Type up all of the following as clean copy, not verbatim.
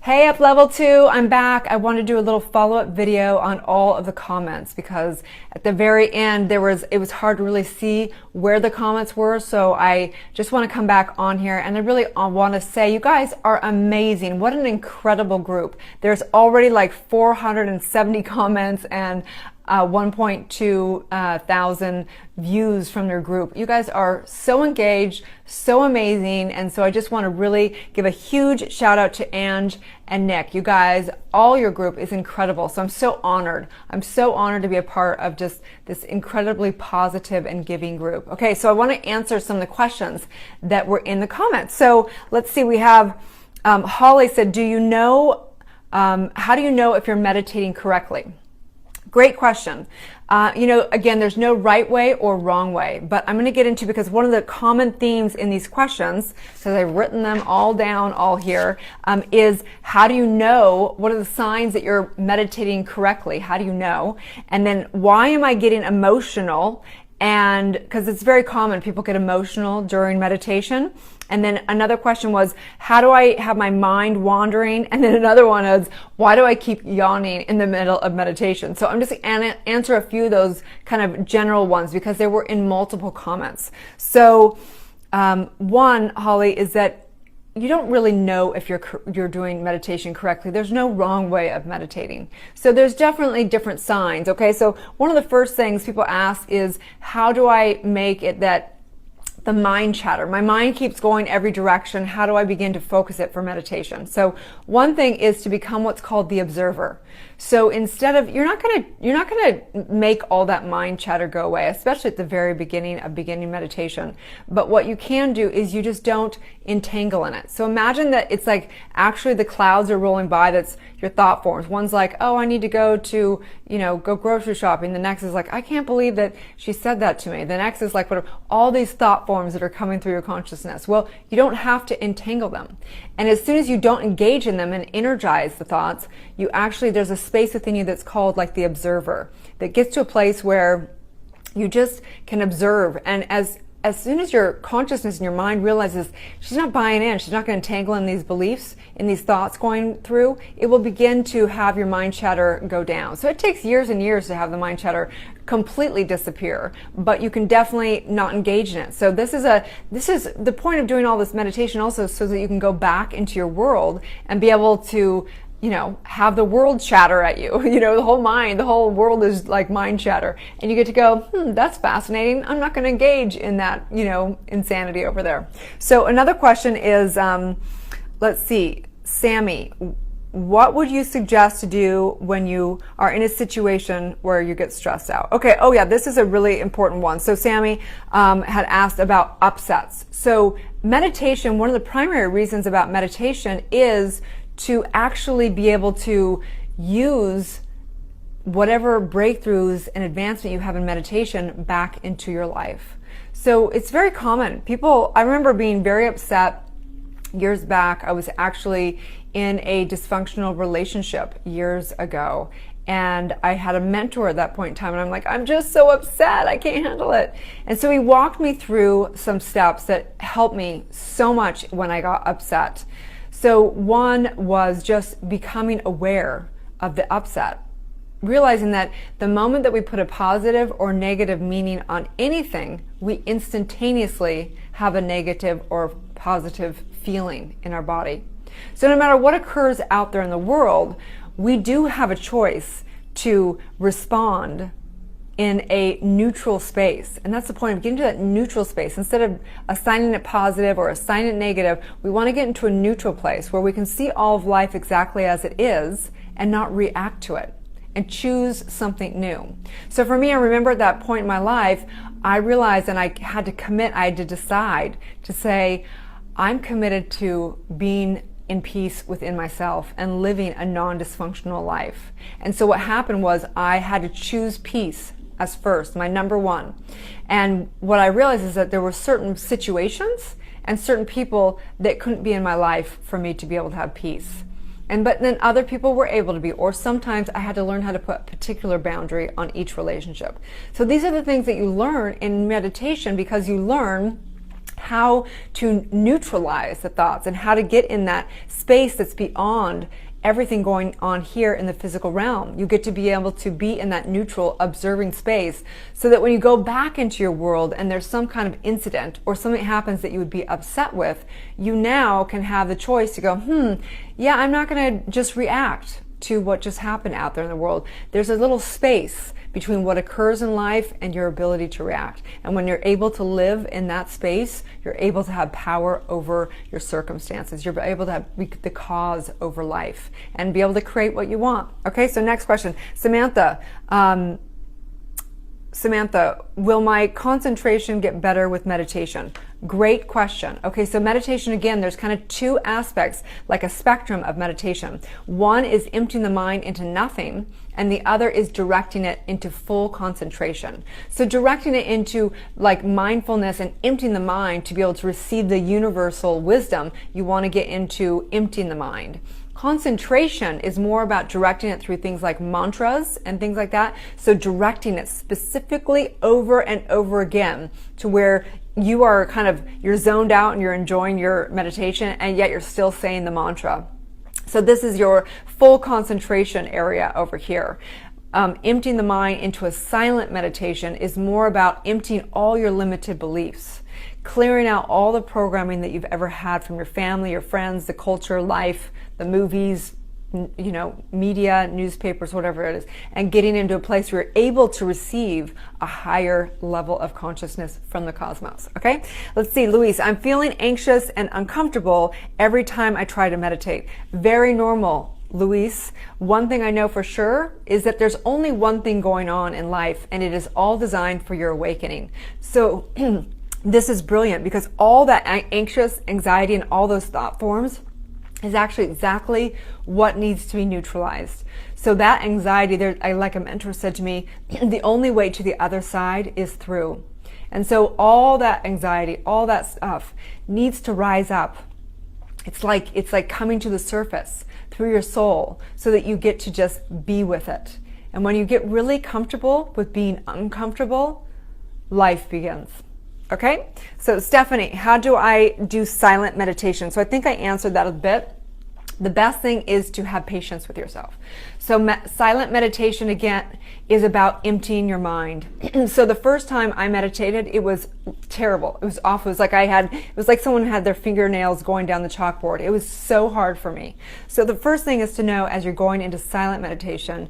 Hey, up level 2, I'm back. I want to do a little follow-up video on all of the comments because at the very end it was hard to really see where the comments were. So I just want to come back on here and I really want to say you guys are amazing. What an incredible group. There's already like 470 comments and 1.2 thousand views from their group. You guys are so engaged, so amazing, and so I just want to really give a huge shout out to Ange and Nick. You guys, all your group is incredible, so I'm so honored. I'm so honored to be a part of just this incredibly positive and giving group. Okay, so I want to answer some of the questions that were in the comments. So let's see, we have Holly said, do you know, how do you know if you're meditating correctly? Great question. Again, there's no right way or wrong way, but I'm going to get into, because one of the common themes in these questions, because I've written them all down all here, is how do you know, what are the signs that you're meditating correctly? How do you know? And then why am I getting emotional? And because it's very common, people get emotional during meditation. And then another question was, how do I have my mind wandering? And then another one is, why do I keep yawning in the middle of meditation? So I'm just going to answer a few of those kind of general ones because they were in multiple comments. So one, Holly, is that you don't really know if you're doing meditation correctly. There's no wrong way of meditating. So there's definitely different signs. Okay, so one of the first things people ask is, how do I make it that the mind chatter, my mind keeps going every direction, how do I begin to focus it for meditation? So one thing is to become what's called the observer. So instead of, you're not gonna make all that mind chatter go away, especially at the very beginning of beginning meditation. But what you can do is you just don't entangle in it. So imagine that it's like actually the clouds are rolling by, that's your thought forms. One's like, oh, I need to go to, go grocery shopping. The next is like, I can't believe that she said that to me. The next is like, whatever, all these thought forms that are coming through your consciousness. Well, you don't have to entangle them. And as soon as you don't engage in them and energize the thoughts, you actually, there's a space within you that's called like the observer, that gets to a place where you just can observe. And as soon as your consciousness and your mind realizes she's not buying in, she's not going to entangle in these beliefs, in these thoughts going through, it will begin to have your mind chatter go down. So it takes years and years to have the mind chatter completely disappear, but you can definitely not engage in it. So this is the point of doing all this meditation also, so that you can go back into your world and be able to have the world chatter at you. The whole mind, the whole world is like mind chatter. And you get to go, that's fascinating. I'm not going to engage in that, insanity over there. So another question is, let's see, Sammy, what would you suggest to do when you are in a situation where you get stressed out? Okay, oh yeah, this is a really important one. So Sammy had asked about upsets. So meditation, one of the primary reasons about meditation is to actually be able to use whatever breakthroughs and advancement you have in meditation back into your life. So it's very common. I remember being very upset years back. I was actually in a dysfunctional relationship years ago. And I had a mentor at that point in time, and I'm like, I'm just so upset, I can't handle it. And so he walked me through some steps that helped me so much when I got upset. So one was just becoming aware of the upset, realizing that the moment that we put a positive or negative meaning on anything, we instantaneously have a negative or positive feeling in our body. So no matter what occurs out there in the world, we do have a choice to respond in a neutral space. And that's the point of getting to that neutral space. Instead of assigning it positive or assigning it negative, we want to get into a neutral place where we can see all of life exactly as it is and not react to it and choose something new. So for me, I remember at that point in my life, I realized, and I had to commit, I had to decide to say, I'm committed to being in peace within myself and living a non-dysfunctional life. And so what happened was I had to choose peace as first, my number one. And what I realized is that there were certain situations and certain people that couldn't be in my life for me to be able to have peace. But then other people were able to be, or sometimes I had to learn how to put a particular boundary on each relationship. So these are the things that you learn in meditation, because you learn how to neutralize the thoughts and how to get in that space that's beyond everything going on here in the physical realm. You get to be able to be in that neutral observing space so that when you go back into your world and there's some kind of incident or something happens that you would be upset with, you now can have the choice to go, yeah, I'm not going to just react to what just happened out there in the world. There's a little space between what occurs in life and your ability to react. And when you're able to live in that space, you're able to have power over your circumstances. You're able to be the cause over life and be able to create what you want. Okay, so next question. Samantha, will my concentration get better with meditation? Great question. Okay, so meditation, again, there's kind of two aspects, like a spectrum of meditation. One is emptying the mind into nothing, and the other is directing it into full concentration. So directing it into like mindfulness and emptying the mind to be able to receive the universal wisdom, you want to get into emptying the mind. Concentration is more about directing it through things like mantras and things like that. So directing it specifically over and over again to where you are you're zoned out and you're enjoying your meditation and yet you're still saying the mantra. So this is your full concentration area over here. Emptying the mind into a silent meditation is more about emptying all your limited beliefs, clearing out all the programming that you've ever had from your family, your friends, the culture, life, the movies, media, newspapers, whatever it is, and getting into a place where you're able to receive a higher level of consciousness from the cosmos. Okay, let's see, Luis, I'm feeling anxious and uncomfortable every time I try to meditate. Very normal, Luis. One thing I know for sure is that there's only one thing going on in life, and it is all designed for your awakening. So this is brilliant because all that anxious anxiety and all those thought forms is actually exactly what needs to be neutralized. So that anxiety, like a mentor said to me, the only way to the other side is through. And so all that anxiety, all that stuff needs to rise up. It's like coming to the surface through your soul so that you get to just be with it. And when you get really comfortable with being uncomfortable, life begins. Okay, so Stephanie, how do I do silent meditation? So I think I answered that a bit. The best thing is to have patience with yourself. So silent meditation, again, is about emptying your mind. So the first time I meditated, it was terrible. It was awful. It was like someone had their fingernails going down the chalkboard. It was so hard for me. So the first thing is to know as you're going into silent meditation,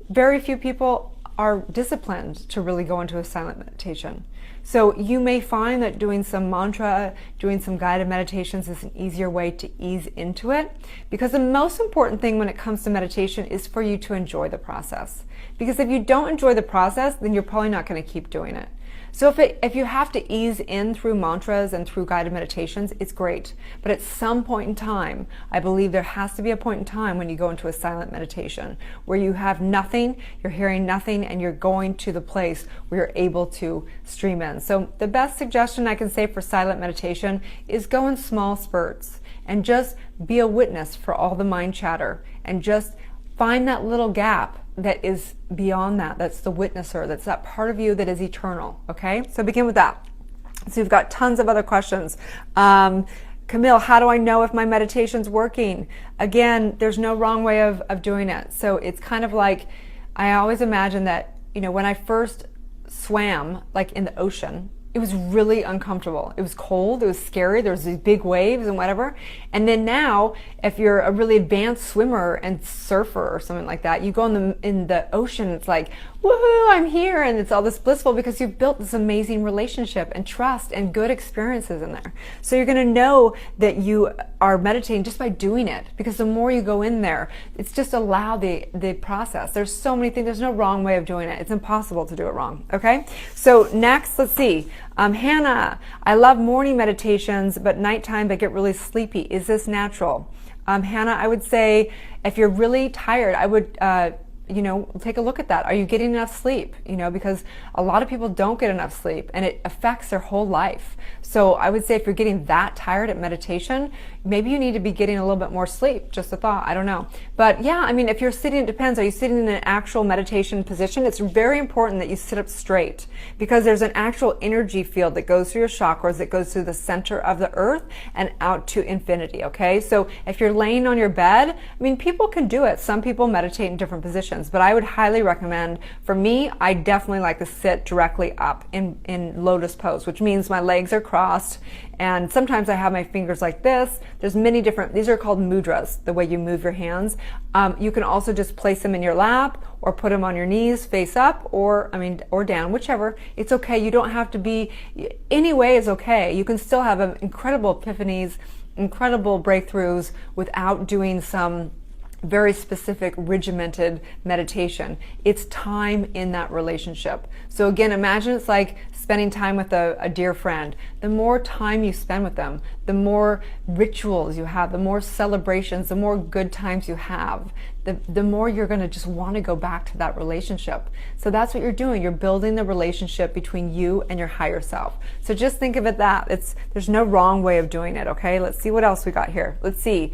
very few people are disciplined to really go into a silent meditation. So you may find that doing some mantra, doing some guided meditations is an easier way to ease into it, because the most important thing when it comes to meditation is for you to enjoy the process. Because if you don't enjoy the process, then you're probably not going to keep doing it. So if you have to ease in through mantras and through guided meditations, it's great. But at some point in time, I believe there has to be a point in time when you go into a silent meditation where you have nothing, you're hearing nothing, and you're going to the place where you're able to stream in. So the best suggestion I can say for silent meditation is go in small spurts and just be a witness for all the mind chatter and just find that little gap that is beyond that. That's the witnesser. That's that part of you that is eternal. Okay, so begin with that. So you've got tons of other questions. Camille, how do I know if my meditation's working? Again, there's no wrong way of doing it. So it's kind of like, I always imagine that, when I first swam like in the ocean, it was really uncomfortable. It was cold, it was scary, there was these big waves and whatever. And then now, if you're a really advanced swimmer and surfer or something like that, you go in the ocean, it's like, woohoo, I'm here, and it's all this blissful because you've built this amazing relationship and trust and good experiences in there. So you're gonna know that you are meditating just by doing it, because the more you go in there, it's just allow the process. There's so many things, there's no wrong way of doing it. It's impossible to do it wrong, okay? So next, let's see. Hannah, I love morning meditations, but nighttime I get really sleepy. Is this natural? Hannah, I would say if you're really tired, I would take a look at that. Are you getting enough sleep? Because a lot of people don't get enough sleep and it affects their whole life. So I would say if you're getting that tired at meditation, maybe you need to be getting a little bit more sleep. Just a thought. I don't know. But yeah, if you're sitting, it depends. Are you sitting in an actual meditation position? It's very important that you sit up straight because there's an actual energy field that goes through your chakras, that goes through the center of the earth and out to infinity. Okay. So if you're laying on your bed, people can do it. Some people meditate in different positions, but I would highly recommend, for me, I definitely like to sit directly up in lotus pose, which means my legs are crossed. And sometimes I have my fingers like this. There's many different, these are called mudras, the way you move your hands. You can also just place them in your lap or put them on your knees face up or down, whichever. It's okay. You don't have to be, any way is okay. You can still have incredible epiphanies, incredible breakthroughs without doing some very specific regimented meditation. It's time in that relationship. So again, imagine it's like spending time with a dear friend. The more time you spend with them, the more rituals you have, the more celebrations, the more good times you have, the more you're going to just want to go back to that relationship. So that's what you're doing. You're building the relationship between you and your higher self. So just think of it that there's no wrong way of doing it. Okay. Let's see what else we got here. Let's see.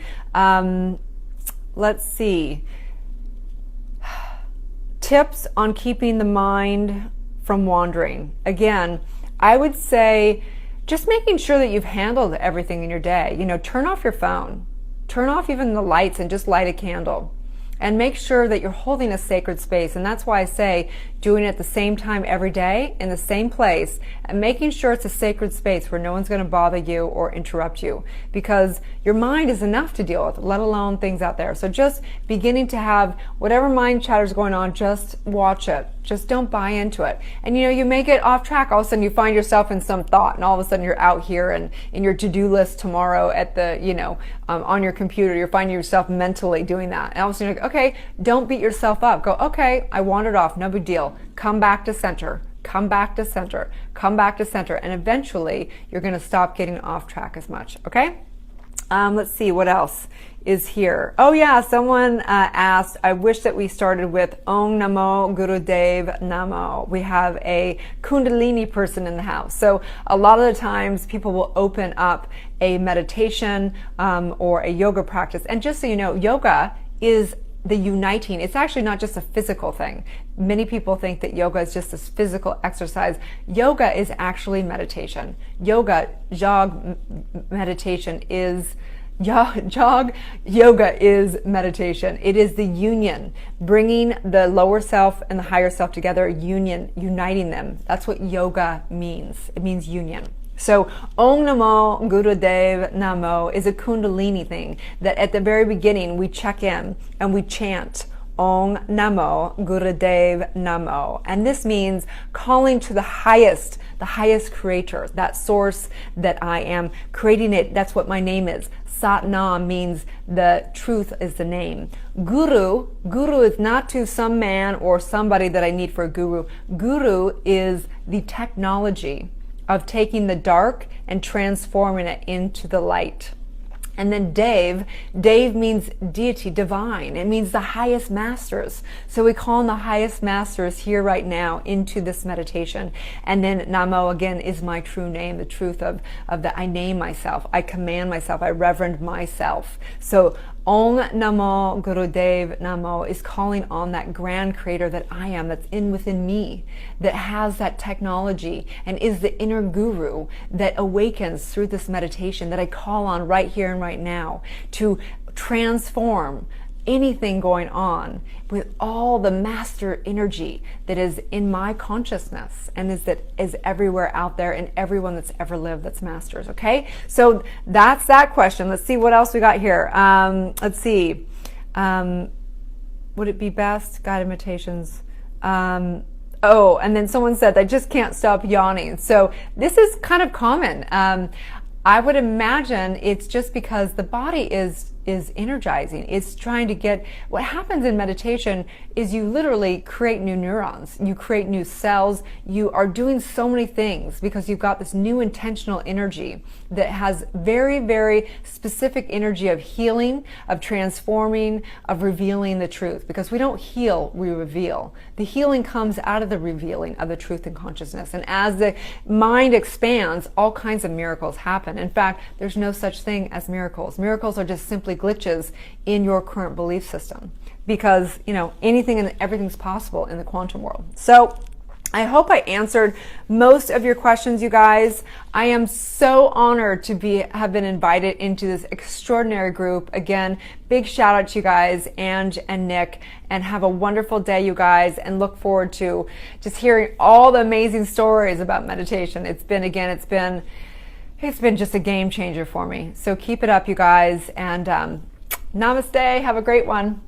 Tips on keeping the mind from wandering. Again, I would say just making sure that you've handled everything in your day. Turn off your phone, turn off even the lights and just light a candle. And make sure that you're holding a sacred space. And that's why I say doing it at the same time every day in the same place and making sure it's a sacred space where no one's going to bother you or interrupt you, because your mind is enough to deal with, let alone things out there. So just beginning to have whatever mind chatter is going on, just watch it. Just don't buy into it. And you may get off track. All of a sudden you find yourself in some thought and all of a sudden you're out here and in your to-do list tomorrow at the, on your computer, you're finding yourself mentally doing that. And all of a sudden you're like, okay, don't beat yourself up. Go, okay, I wandered off. No big deal. Come back to center. Come back to center. Come back to center. And eventually you're going to stop getting off track as much. Okay? Let's see what else is here. Oh yeah, someone asked, I wish that we started with Om Namo Gurudev Namo. We have a Kundalini person in the house. So a lot of the times people will open up a meditation or a yoga practice. And just so you know, yoga is the uniting. It's actually not just a physical thing. Many people think that yoga is just this physical exercise. Yoga is actually meditation. Yoga meditation is yoga is meditation. It is the union, bringing the lower self and the higher self together, uniting them. That's what yoga means. It means union. So Om Namo Gurudev Namo is a Kundalini thing that at the very beginning we check in and we chant Om Namo Gurudev Namo. And this means calling to the highest creator, that source that I am creating it. That's what my name is. Sat Nam means the truth is the name. Guru is not to some man or somebody that I need for a guru. Guru is the technology of taking the dark and transforming it into the light. And then Dev means deity, divine. It means the highest masters. So we call on the highest masters here right now into this meditation. And then Namo, again, is my true name, the truth of that I name myself, I command myself, I reverend myself. So Om Namo Gurudev Namo is calling on that grand creator that I am, that's within me, that has that technology and is the inner guru that awakens through this meditation that I call on right here and right now to transform anything going on with all the master energy that is in my consciousness and is everywhere out there and everyone that's ever lived that's masters. Okay, so that's that question. Let's see what else we got here. Let's see. Would it be best guided meditations? Oh, and then someone said, I just can't stop yawning. So this is kind of common. I would imagine it's just because the body is is energizing. It's trying to get, what happens in meditation is you literally create new neurons, you create new cells, you are doing so many things because you've got this new intentional energy that has very, very specific energy of healing, of transforming, of revealing the truth. Because we don't heal, we reveal. The healing comes out of the revealing of the truth and consciousness. And as the mind expands, all kinds of miracles happen. In fact, there's no such thing as miracles. Miracles are just simply glitches in your current belief system. Because, anything and everything's possible in the quantum world. So I hope I answered most of your questions, you guys. I am so honored to have been invited into this extraordinary group. Again, big shout out to you guys, Ange and Nick, and have a wonderful day, you guys, and look forward to just hearing all the amazing stories about meditation. It's been just a game changer for me. So keep it up, you guys, and namaste. Have a great one.